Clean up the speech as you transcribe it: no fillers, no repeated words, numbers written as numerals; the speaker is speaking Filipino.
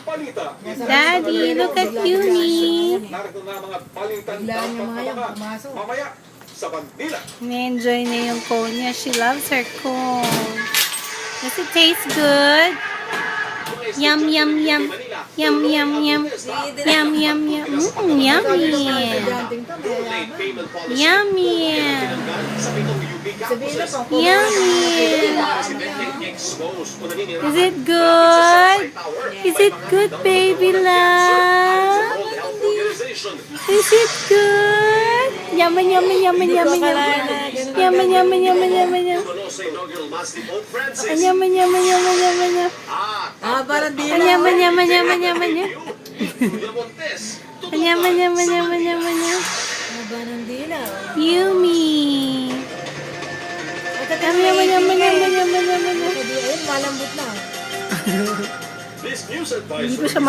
balita. Daddy, look at Yumi. Narito na mga balitang Biglaan yung mga yan, dapat pumasok. mamaya sa Bandila. Na-enjoy niya yung cone niya. She loves her cone. Does it taste good? Yum, yum, yum. Yum, yum, yum. Yum, yum, yum. Yummy. Yummy. Yummy. Is it good? Is it good, baby love? Is it good? Yummy, yummy, yummy, yummy, yummy. Yummy, yummy, yummy, yummy, yummy. Yummy, yummy, yummy, yummy, yummy. Parang di Yummy, yummy, yummy, yummy, yummy. Yummy, yummy, yummy, yummy, yummy. Parang di na. Yummy. Yummy, yummy, yummy, yummy, yummy, yummy. Ayun, malambot na. This news advisory Hindi ko siya